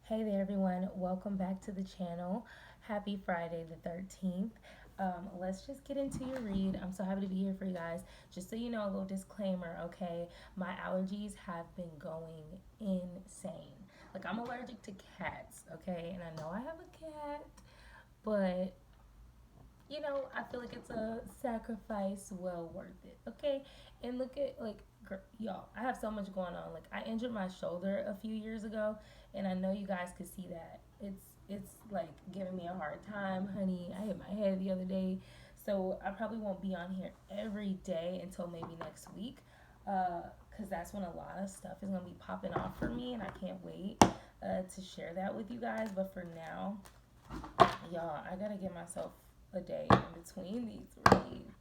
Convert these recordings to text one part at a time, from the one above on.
Hey there, everyone. Welcome back to the channel. Happy Friday the 13th. Let's just get into your read. I'm so happy to be here for you guys. Just so you know, a little disclaimer, okay? My allergies have been going insane. Like, I'm allergic to cats, okay? And I know I have a cat, but I feel like it's a sacrifice well worth it. Okay, and look at like y'all. I have so much going on. Like I injured my shoulder a few years ago, and I know you guys could see that. It's like giving me a hard time, honey. I hit my head the other day, so I probably won't be on here every day until maybe next week, because that's when a lot of stuff is gonna be popping off for me, and I can't wait to share that with you guys. But for now, y'all, I gotta give myself a day in between these reads.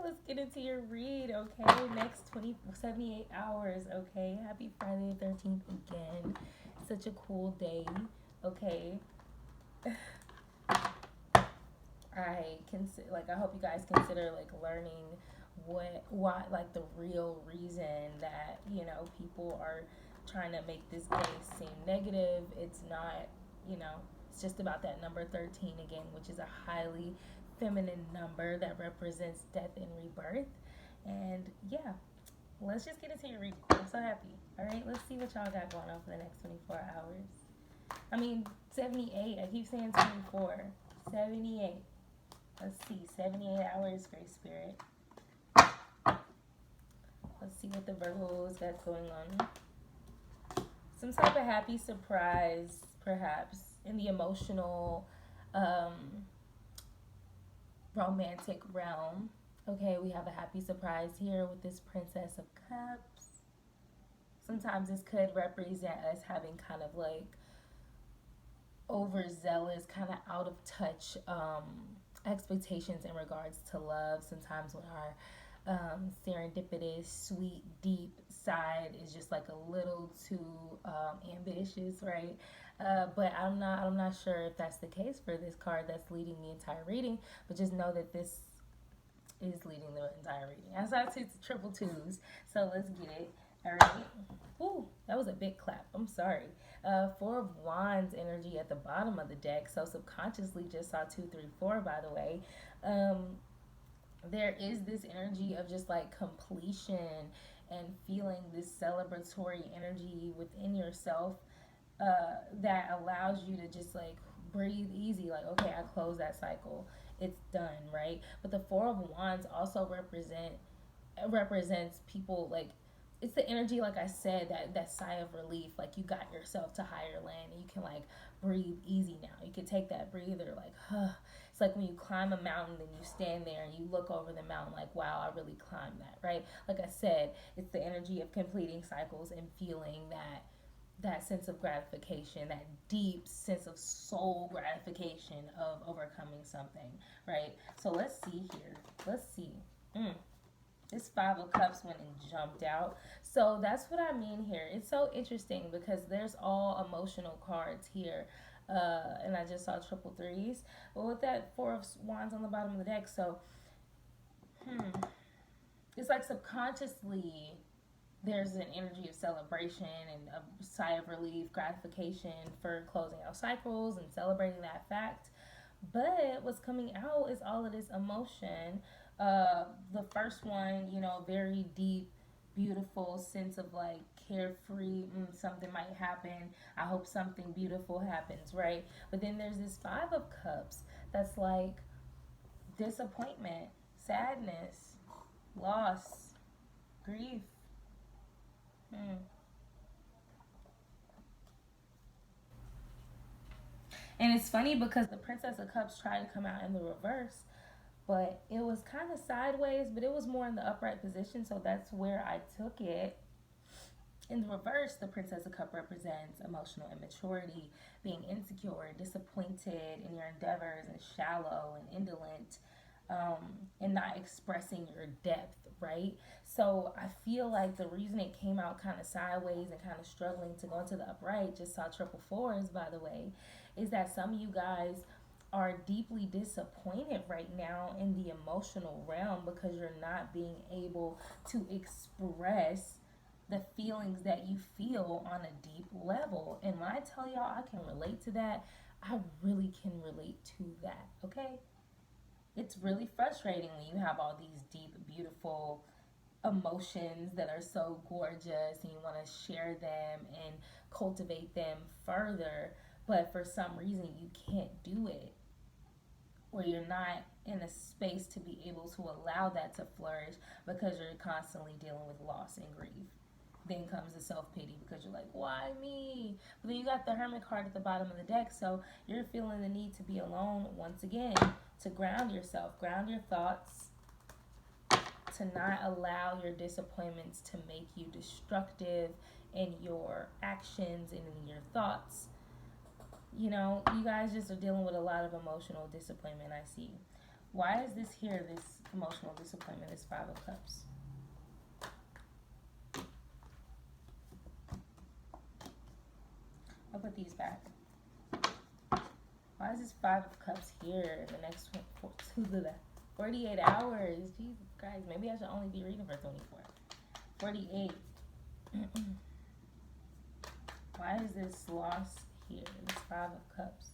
Let's get into your read, okay? Next 78 hours, okay? Happy Friday the 13th again. Such a cool day, okay? I hope you guys consider like learning why like the real reason that people are trying to make this day seem negative. It's not, you know, it's just about that number 13 again, which is a highly feminine number that represents death and rebirth. And yeah, let's just get into your reading. I'm so happy. All right, let's see what y'all got going on for the next 24 hours. I mean, 78. I keep saying 24. 78. Let's see, 78 hours, Great Spirit. Let's see what the Virgos got going on. Some type of happy surprise, perhaps, in the emotional, um, romantic realm. Okay, we have a happy surprise here with this Princess of Cups. Sometimes this could represent us having kind of like overzealous, kind of out of touch expectations in regards to love. Sometimes when our serendipitous, sweet, deep side is just like a little too ambitious, right? But I'm not sure if that's the case for this card that's leading the entire reading. But just know that this is leading the entire reading. I saw two triple twos, so let's get it. All right. Ooh, that was a big clap. I'm sorry. Four of Wands energy at the bottom of the deck. So subconsciously just saw 2, 3, 4. By the way, there is this energy of just like completion and feeling this celebratory energy within yourself that allows you to just like breathe easy. Like, okay, I close that cycle. It's done, right? But the Four of Wands also represents people like it's the energy, like I said, that sigh of relief, like you got yourself to higher land and you can like breathe easy now. You can take that breather, like huh. It's like when you climb a mountain and you stand there and you look over the mountain like, wow, I really climbed that, right? Like I said, it's the energy of completing cycles and feeling that sense of gratification, that deep sense of soul gratification of overcoming something, right? So let's see here. Let's see. Mm. This Five of Cups went and jumped out. So that's what I mean here. It's so interesting because there's all emotional cards here. And I just saw triple threes. But with that Four of Wands on the bottom of the deck, so it's like subconsciously there's an energy of celebration and a sigh of relief, gratification for closing out cycles and celebrating that fact. But what's coming out is all of this emotion. The first one, very deep, beautiful sense of like carefree, something might happen. I hope something beautiful happens, right? But then there's this Five of Cups that's like disappointment, sadness, loss, grief. Hmm. And it's funny because the Princess of Cups tried to come out in the reverse, but it was kind of sideways, but it was more in the upright position, so that's where I took it. In the reverse, the Princess of Cup represents emotional immaturity, being insecure, disappointed in your endeavors, and shallow and indolent, and not expressing your depth, right? So I feel like the reason it came out kind of sideways and kind of struggling to go into the upright, just saw triple fours, by the way, is that some of you guys are deeply disappointed right now in the emotional realm because you're not being able to express the feelings that you feel on a deep level. And when I tell y'all I can relate to that, I really can relate to that, okay? It's really frustrating when you have all these deep, beautiful emotions that are so gorgeous and you want to share them and cultivate them further, but for some reason you can't do it, or you're not in a space to be able to allow that to flourish because you're constantly dealing with loss and grief. Then comes the self pity because you're like, why me? But then you got the hermit card at the bottom of the deck, so you're feeling the need to be alone once again, to ground yourself, ground your thoughts, to not allow your disappointments to make you destructive in your actions and in your thoughts. You know, you guys just are dealing with a lot of emotional disappointment, I see. Why is this here, this emotional disappointment, this Five of Cups? I'll put these back. Why is this Five of Cups here in the next 48 hours? Jesus Christ, maybe I should only be reading for 24. 48. Why is this loss here? This Five of Cups.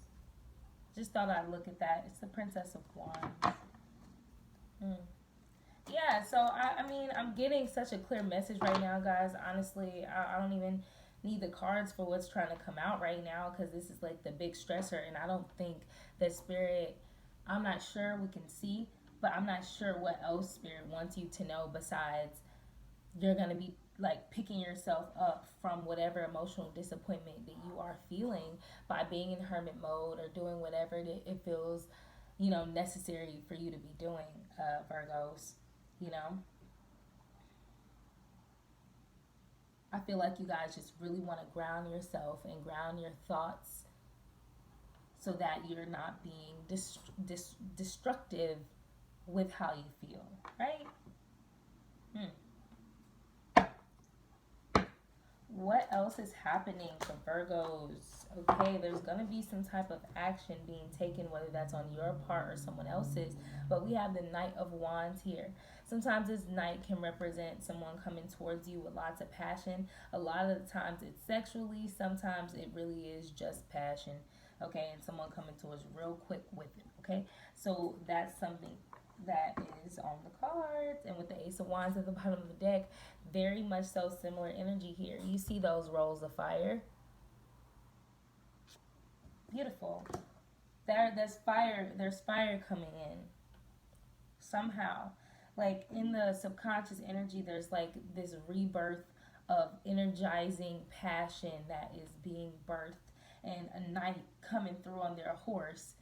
Just thought I'd look at that. It's the Princess of Wands. Yeah, so I mean, I'm getting such a clear message right now, guys. Honestly, I don't even need the cards for what's trying to come out right now, because this is like the big stressor, and I don't think that Spirit, I'm not sure, we can see, but I'm not sure what else Spirit wants you to know besides you're going to be like picking yourself up from whatever emotional disappointment that you are feeling by being in hermit mode or doing whatever it feels, you know, necessary for you to be doing, Virgos, you know. I feel like you guys just really want to ground yourself and ground your thoughts so that you're not being destructive with how you feel, right? Hmm. What else is happening for Virgos? Okay, there's going to be some type of action being taken, whether that's on your part or someone else's. But we have the Knight of Wands here. Sometimes this knight can represent someone coming towards you with lots of passion. A lot of the times it's sexually, sometimes it really is just passion. Okay, and someone coming towards you real quick with it. Okay, so that's something that is on the cards. And with the Ace of Wands at the bottom of the deck, very much so similar energy here. You see those rolls of fire? Beautiful. There's fire coming in somehow. Like in the subconscious energy, there's like this rebirth of energizing passion that is being birthed, and a knight coming through on their horse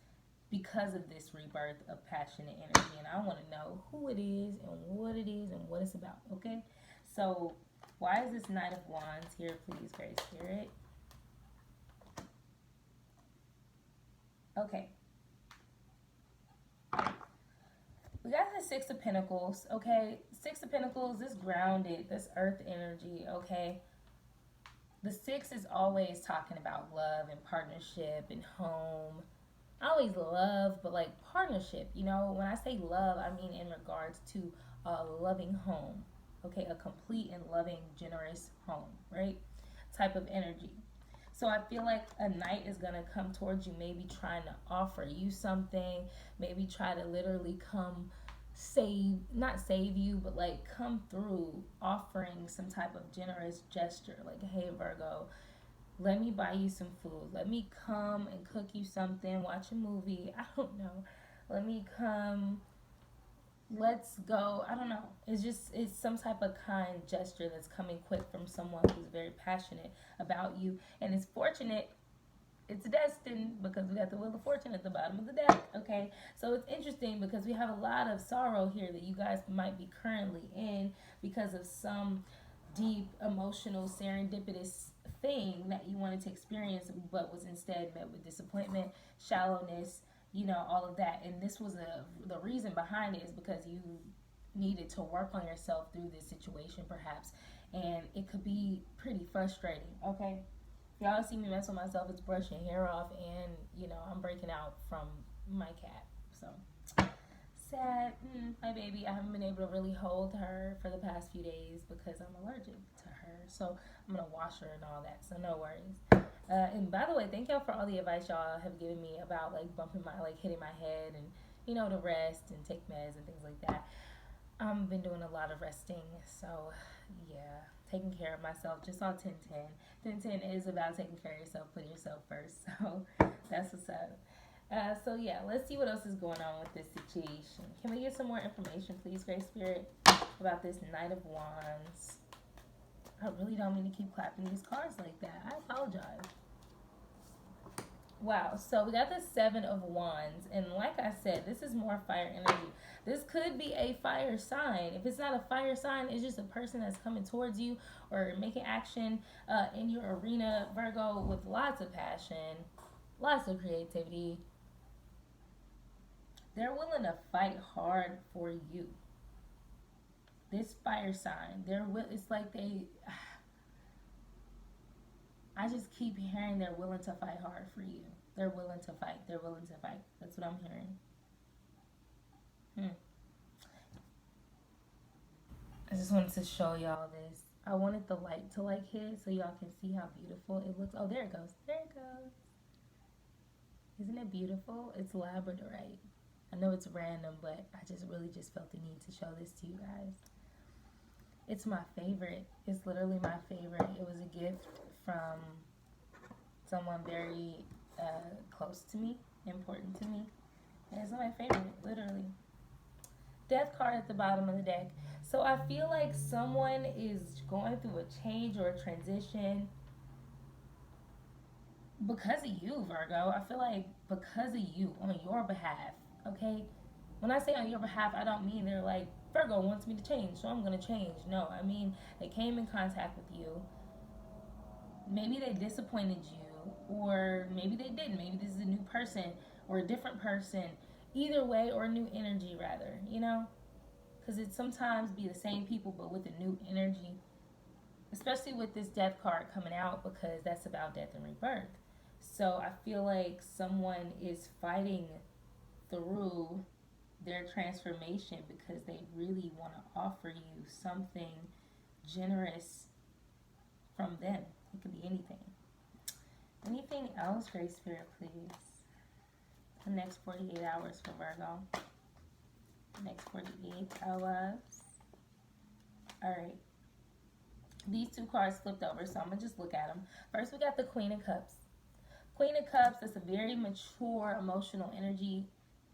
because of this rebirth of passionate energy. And I want to know who it is and what it's about. Okay, so why is this Knight of Wands here, please, Great Spirit? Okay, we got the Six of Pentacles. Okay, Six of Pentacles, this grounded, this earth energy. Okay, the six is always talking about love and partnership and home. I always love, but like partnership, you know, when I say love, I mean in regards to a loving home. Okay, a complete and loving, generous home, right? Type of energy. So I feel like a knight is going to come towards you, maybe trying to offer you something, maybe try to literally come save, not save you, but like come through offering some type of generous gesture. Like, hey, Virgo, let me buy you some food. Let me come and cook you something, watch a movie. I don't know. Let me come. Let's go. I don't know. It's some type of kind gesture that's coming quick from someone who's very passionate about you. And it's fortunate, it's destined, because we got the Wheel of Fortune at the bottom of the deck. Okay, so it's interesting because we have a lot of sorrow here that you guys might be currently in because of some deep emotional serendipitous thing that you wanted to experience but was instead met with disappointment, shallowness, you know, all of that. And this was the reason behind it is because you needed to work on yourself through this situation perhaps, and it could be pretty frustrating. Okay, if y'all see me mess with myself, it's brushing hair off, and you know, I'm breaking out from my cat. So sad. My baby, I haven't been able to really hold her for the past few days because I'm allergic to her. So I'm gonna wash her and all that. So no worries. And by the way, thank y'all for all the advice y'all have given me about like bumping my like hitting my head and to rest and take meds and things like that. I've been doing a lot of resting, so yeah, taking care of myself. Just on 10-10. 10-10 is about taking care of yourself, putting yourself first. So that's what's up. So yeah, let's see what else is going on with this situation. Can we get some more information, please, Grace Spirit, about this Knight of Wands? I really don't mean to keep clapping these cards like that. I apologize. Wow, so we got the Seven of Wands, and like I said, this is more fire energy. This could be a fire sign. If it's not a fire sign, it's just a person that's coming towards you or making action in your arena, Virgo, with lots of passion, lots of creativity. They're willing to fight hard for you. This fire sign, it's like they. I just keep hearing they're willing to fight hard for you. They're willing to fight. They're willing to fight. That's what I'm hearing. I just wanted to show y'all this. I wanted the light to like hit it so y'all can see how beautiful it looks. Oh, there it goes. There it goes. Isn't it beautiful? It's labradorite. I know it's random, but I just really just felt the need to show this to you guys. It's my favorite. It's literally my favorite. It was a gift from someone very close to me, important to me. And it's my favorite, literally. Death card at the bottom of the deck. So I feel like someone is going through a change or a transition because of you, Virgo. I feel like because of you, on your behalf, okay? When I say on your behalf, I don't mean they're like, Virgo wants me to change, so I'm going to change. No, I mean they came in contact with you. Maybe they disappointed you, or maybe they didn't. Maybe this is a new person or a different person. Either way, or new energy, rather, Because it sometimes be the same people, but with a new energy. Especially with this death card coming out, because that's about death and rebirth. So I feel like someone is fighting through their transformation because they really want to offer you something generous from them. It could be anything. Anything else, Grace Spirit, please? The next 48 hours for Virgo. Next 48 hours. Alright. These two cards flipped over, so I'm going to just look at them. First, we got the Queen of Cups. Queen of Cups, that's a very mature emotional energy.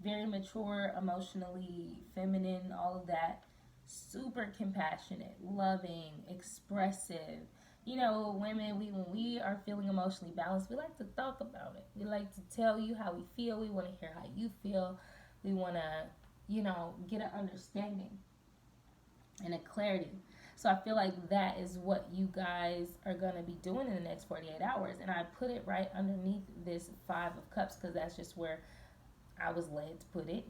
Very mature, emotionally feminine, all of that. Super compassionate, loving, expressive. Women, when we are feeling emotionally balanced, we like to talk about it. We like to tell you how we feel. We want to hear how you feel. We want to, get an understanding and a clarity. So I feel like that is what you guys are going to be doing in the next 48 hours. And I put it right underneath this Five of Cups because that's just where I was led to put it.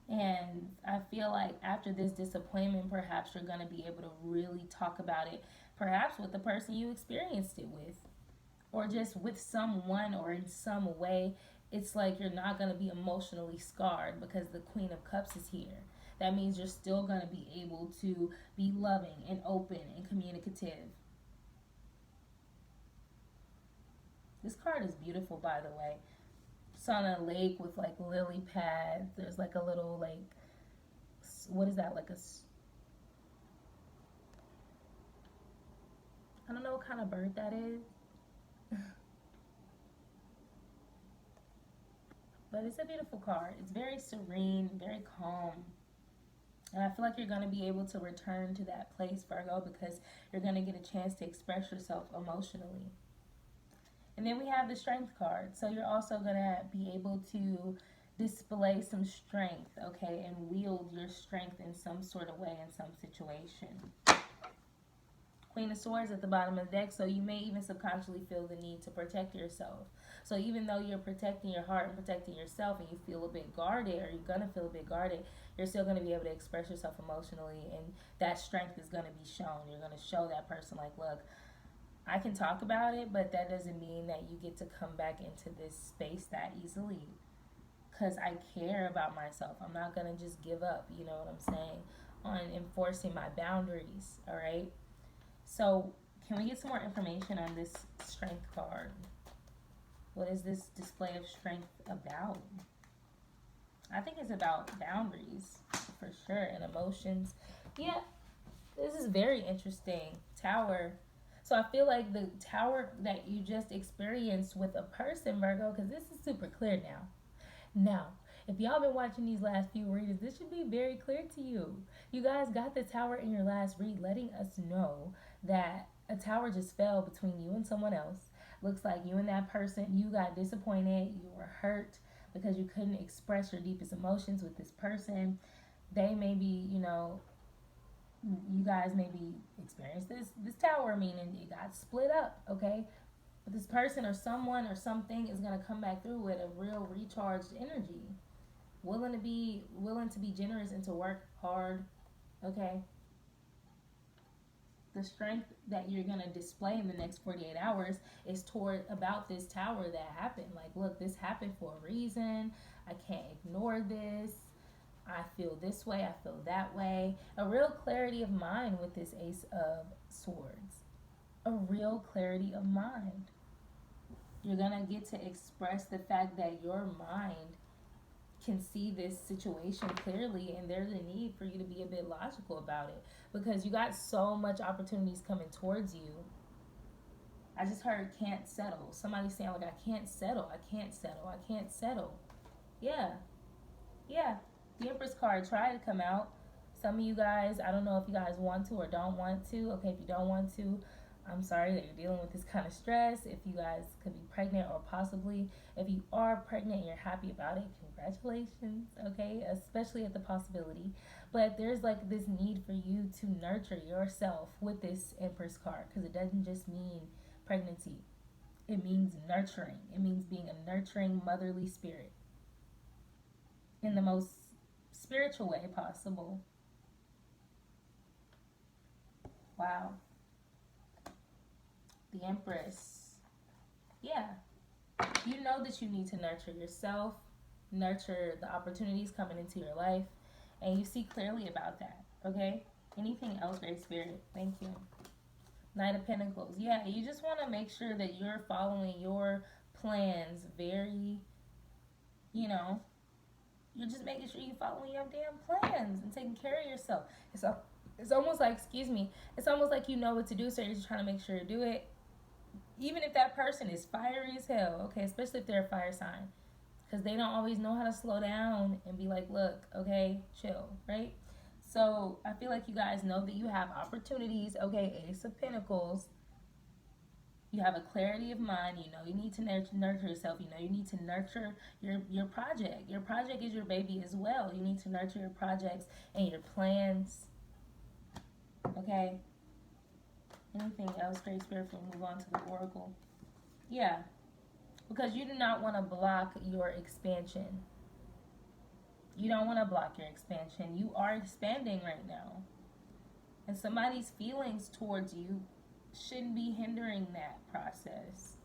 And I feel like after this disappointment, perhaps you're going to be able to really talk about it, perhaps with the person you experienced it with, or just with someone or in some way. It's like you're not going to be emotionally scarred because the Queen of Cups is here. That means you're still going to be able to be loving and open and communicative. This card is beautiful, by the way. It's on a lake with like lily pads. There's like a little like, what is that? Like I don't know what kind of bird that is. But it's a beautiful card. It's very serene, very calm. And I feel like you're going to be able to return to that place, Virgo, because you're going to get a chance to express yourself emotionally. And then we have the Strength card. So you're also going to be able to display some strength, okay, and wield your strength in some sort of way in some situation. Queen of Swords at the bottom of the deck, so you may even subconsciously feel the need to protect yourself. So even though you're protecting your heart and protecting yourself and you feel a bit guarded, or you're going to feel a bit guarded, you're still going to be able to express yourself emotionally, and that strength is going to be shown. You're going to show that person like, look, I can talk about it, but that doesn't mean that you get to come back into this space that easily. because I care about myself. I'm not going to just give up, you know what I'm saying, on enforcing my boundaries, all right? So, can we get some more information on this strength card? What is this display of strength about? I think it's about boundaries for sure and emotions. Yeah, this is very interesting. Tower. So I feel like the tower that you just experienced with a person, Virgo, because this is super clear now. Now, if y'all been watching these last few readings, this should be very clear to you. You guys got the tower in your last read, letting us know that a tower just fell between you and someone else. Looks like you and that person, you got disappointed, you were hurt because you couldn't express your deepest emotions with this person. They may be, you know, you guys maybe experienced this tower, meaning it got split up, okay? But this person or someone or something is gonna come back through with a real recharged energy, willing to be generous and to work hard, okay? The strength that you're gonna display in the next 48 hours is toward about this tower that happened. Like, look, this happened for a reason. I can't ignore this. I feel this way, I feel that way. A real clarity of mind with this Ace of Swords. A real clarity of mind. You're going to get to express the fact that your mind can see this situation clearly, and there's a need for you to be a bit logical about it because you got so much opportunities coming towards you. I just heard can't settle. Somebody saying, like, I can't settle, I can't settle, I can't settle. Yeah, yeah. The Empress card tried to come out. Some of you guys, I don't know if you guys want to or don't want to. Okay, if you don't want to, I'm sorry that you're dealing with this kind of stress. If you guys could be pregnant, or possibly if you are pregnant and you're happy about it, congratulations, okay? Especially at the possibility. But there's like this need for you to nurture yourself with this Empress card, because it doesn't just mean pregnancy. It means nurturing. It means being a nurturing motherly spirit in the most spiritual way possible. Wow. The Empress. Yeah. You know that you need to nurture yourself, nurture the opportunities coming into your life, and you see clearly about that, okay? Anything else, Great Spirit? Thank you. Knight of Pentacles. Yeah, you just want to make sure that you're following your plans very, you know, you're just making sure you're following your damn plans and taking care of yourself. It's almost like, excuse me, it's almost like you know what to do, so you're just trying to make sure to do it. Even if that person is fiery as hell, okay, especially if they're a fire sign, because they don't always know how to slow down and be like, look, okay, chill, right? So I feel like you guys know that you have opportunities, okay, Ace of Pentacles. You have a clarity of mind. You know you need to nurture yourself. You know you need to nurture your project. Your project is your baby as well. You need to nurture your projects and your plans. Okay? Anything else, Great Spirit, before we move on to the Oracle? Yeah. Because you do not want to block your expansion. You don't want to block your expansion. You are expanding right now. And somebody's feelings towards you shouldn't be hindering that process.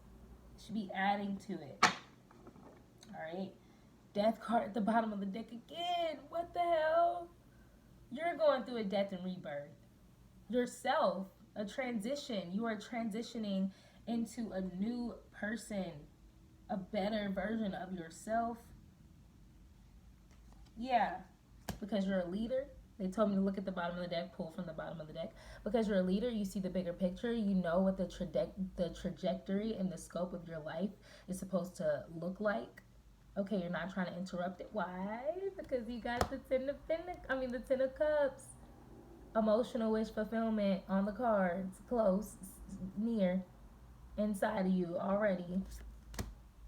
It should be adding to it. Alright? Death card at the bottom of the deck again. What the hell? You're going through a death and rebirth. Yourself, a transition. You are transitioning into a new person, a better version of yourself. Yeah, because you're a leader. They told me to look at the bottom of the deck, pull from the bottom of the deck. Because you're a leader, you see the bigger picture. You know what the trajectory and the scope of your life is supposed to look like. Okay, you're not trying to interrupt it. Why? Because you got the Ten of Cups. Emotional wish fulfillment on the cards. Close, near, inside of you already.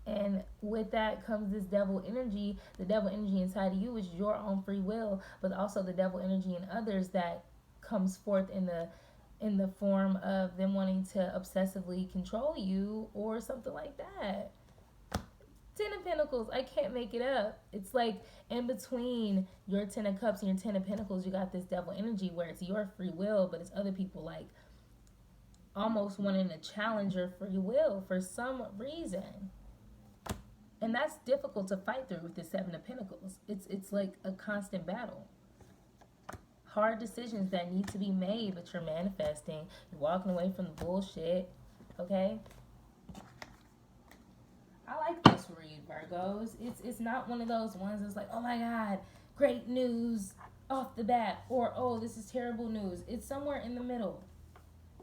And with that comes this devil energy. The devil energy inside of you is your own free will, but also the devil energy in others that comes forth in the form of them wanting to obsessively control you or something like that. Ten of Pentacles, I can't make it up. It's like in between your Ten of Cups and your Ten of Pentacles, you got this devil energy where it's your free will, but it's other people like almost wanting to challenge your free will for some reason. And that's difficult to fight through with the Seven of Pentacles. It's like a constant battle. Hard decisions that need to be made, but you're manifesting. You're walking away from the bullshit. Okay? I like this read, Virgos. It's not one of those ones that's like, oh my god, great news off the bat, or oh, this is terrible news. It's somewhere in the middle.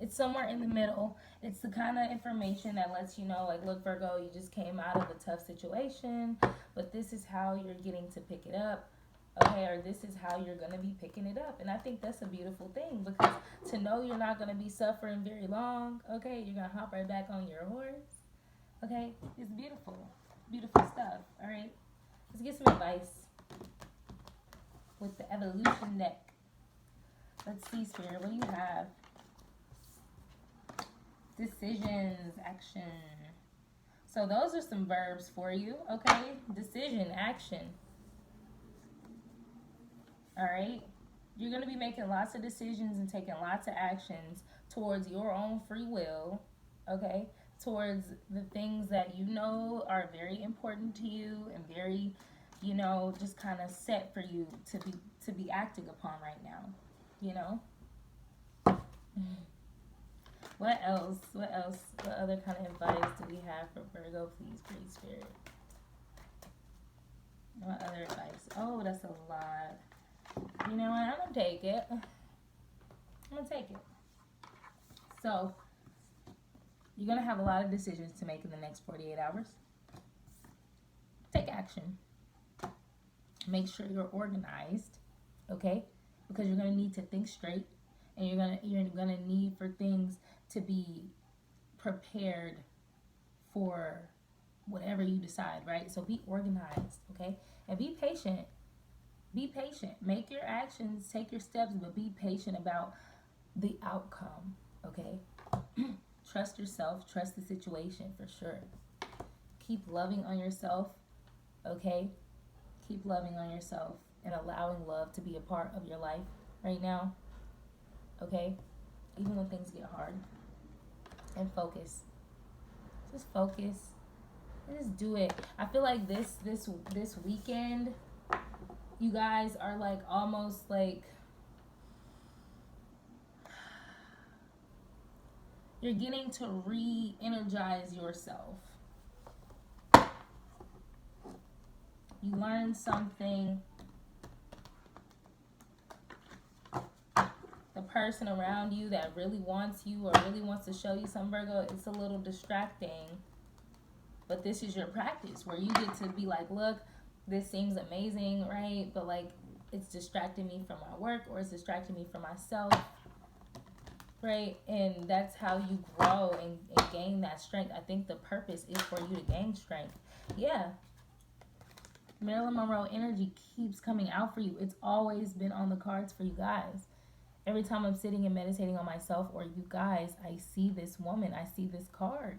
It's somewhere in the middle. It's the kind of information that lets you know, like, look, Virgo, you just came out of a tough situation, but this is how you're getting to pick it up. Okay, or this is how you're going to be picking it up. And I think that's a beautiful thing, because to know you're not going to be suffering very long, okay, you're going to hop right back on your horse. Okay, it's beautiful. Beautiful stuff. All right, let's get some advice with the evolution deck. Let's see, Spirit, what do you have? Decisions, action. So those are some verbs for you, okay? Decision, action. All right? You're going to be making lots of decisions and taking lots of actions towards your own free will, okay? Towards the things that you know are very important to you and very, you know, just kind of set for you to be acting upon right now, you know? What else? What else? What other kind of advice do we have for Virgo? Please, Great Spirit. What other advice? Oh, that's a lot. You know what? I'm going to take it. I'm going to take it. So, you're going to have a lot of decisions to make in the next 48 hours. Take action. Make sure you're organized, okay? Because you're going to need to think straight, and you're going to need for things to be prepared for whatever you decide, right? So be organized, okay? And be patient. Be patient. Make your actions, take your steps, but be patient about the outcome, okay? Trust yourself. Trust the situation for sure. Keep loving on yourself, okay? Keep loving on yourself and allowing love to be a part of your life right now, okay? Even when things get hard. And focus. Just focus. And just do it. I feel like this weekend, you guys are like almost like you're getting to re-energize yourself. You learn something. The person around you that really wants you or really wants to show you some, Virgo, it's a little distracting. But this is your practice where you get to be like, look, this seems amazing, right? But like, it's distracting me from my work, or it's distracting me from myself, right? And that's how you grow and gain that strength. I think the purpose is for you to gain strength. Yeah. Marilyn Monroe energy keeps coming out for you. It's always been on the cards for you guys. Every time I'm sitting and meditating on myself or you guys, I see this woman. I see this card.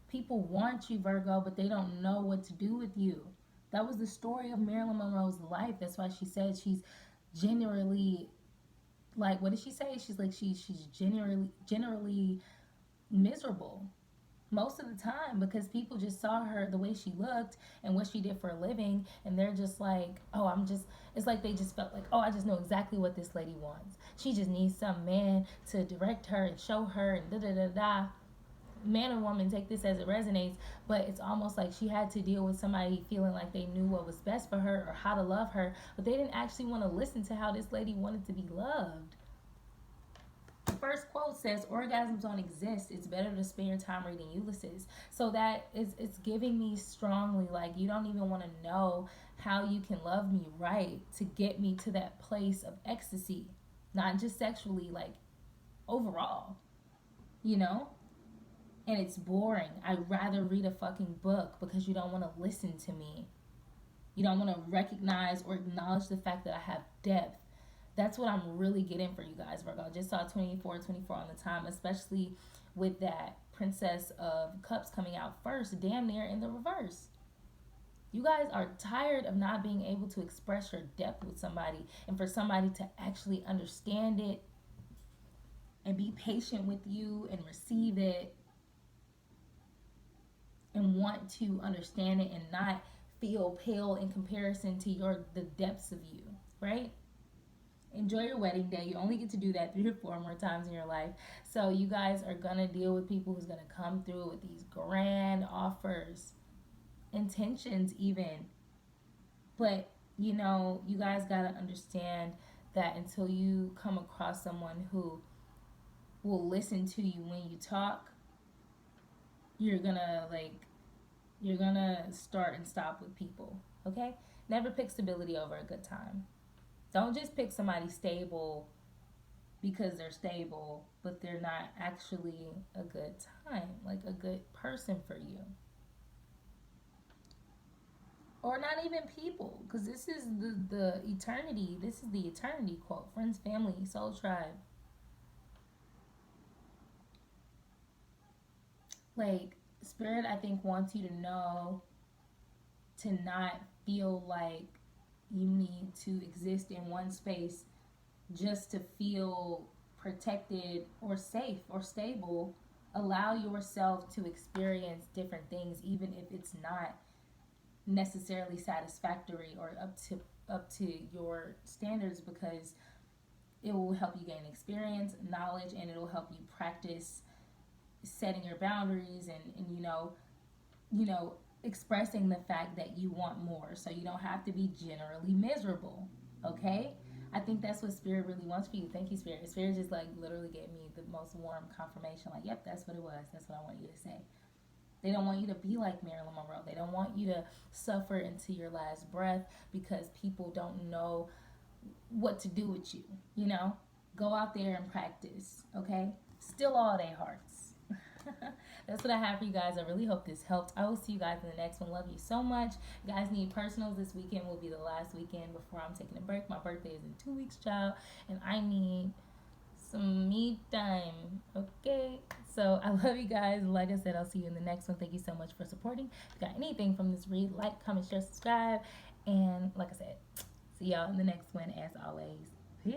People want you, Virgo, but they don't know what to do with you. That was the story of Marilyn Monroe's life. That's why she said she's generally, like, what did she say? She's like, she's generally miserable most of the time, because people just saw her the way she looked and what she did for a living, and they're just like, oh, it's like they just felt like, oh, I just know exactly what this lady wants. She just needs some man to direct her and show her and da-da-da-da. Man or woman, take this as it resonates, but it's almost like she had to deal with somebody feeling like they knew what was best for her or how to love her, but they didn't actually want to listen to how this lady wanted to be loved. The first quote says, orgasms don't exist. It's better to spend your time reading Ulysses. So that is, it's giving me strongly, like, you don't even want to know how you can love me right to get me to that place of ecstasy. Not just sexually, like, overall. You know? And it's boring. I'd rather read a fucking book because you don't want to listen to me. You don't want to recognize or acknowledge the fact that I have depth. That's what I'm really getting for you guys, Virgo. I just saw 24 on the time, especially with that Princess of Cups coming out first, damn near in the reverse. You guys are tired of not being able to express your depth with somebody, and for somebody to actually understand it and be patient with you and receive it and want to understand it and not feel pale in comparison to the depths of you, right? Enjoy your wedding day. You only get to do that 3 to 4 more times in your life. So you guys are gonna deal with people who's gonna come through with these grand offers, intentions even. But you guys gotta understand that until you come across someone who will listen to you when you talk, you're gonna start and stop with people. Okay? Never pick stability over a good time. Don't just pick somebody stable because they're stable, but they're not actually a good time, like a good person for you. Or not even people, because this is the eternity. This is the eternity quote. Friends, family, soul tribe. Like, Spirit, I think, wants you to know to not feel like you need to exist in one space just to feel protected or safe or stable. Allow yourself to experience different things, even if it's not necessarily satisfactory or up to your standards, because it will help you gain experience, knowledge, and it'll help you practice setting your boundaries and expressing the fact that you want more, so you don't have to be generally miserable. Okay? I think that's what Spirit really wants for you. Thank you, Spirit. Spirit just like literally gave me the most warm confirmation. Like, yep, that's what it was. That's what I want you to say. They don't want you to be like Marilyn Monroe. They don't want you to suffer into your last breath because people don't know what to do with you. Go out there and practice. Okay? Still all their hearts. That's what I have for you guys. I really hope this helped. I will see you guys in the next one. Love you so much. You guys need personals. This weekend will be the last weekend before I'm taking a break. My birthday is in 2 weeks, child, and I need some me time. Okay? So I love you guys. Like I said, I'll see you in the next one. Thank you so much for supporting. If you got anything from this read, like, comment, share, subscribe. And like I said, see y'all in the next one as always. Peace.